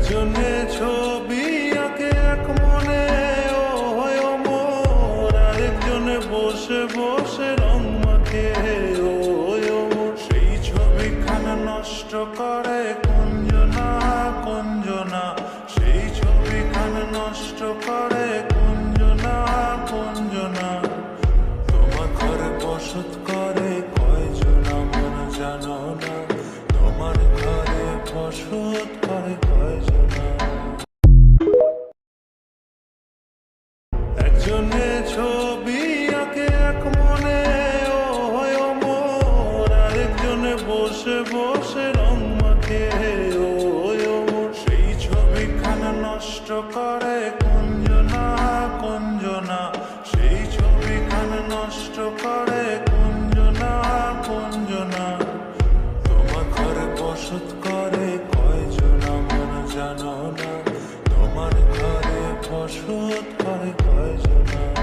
একজনে ছবি আঁকে এক মনে ও হয় মোর, আরেকজনে বসে বসে রং মাখে ও হয় মোর। সেই ছবিখানা নষ্ট করে কুঞ্জনা কুঞ্জনা, সেই ছবিখানা নষ্ট করে কুঞ্জনা কুঞ্জনা। তোমার ঘরে বসত করে কয়জন মন জানো না, তোমার ঘরে বসত করে কয়জন। একজনে ছবি আঁকে এক মনে ও হয় মোর, আরেকজনে বসে বসে রং মাখে ও হয় মোর। সেই ছবিখানা নষ্ট করে কুঞ্জনা কুঞ্জনা, সেই ছবিখানা নষ্ট করে কুঞ্জনা কুঞ্জনা। তোমার ঘরে বসত করে কয়জন মন জানো না, তোমার ঘরে বসত করে কয়জন।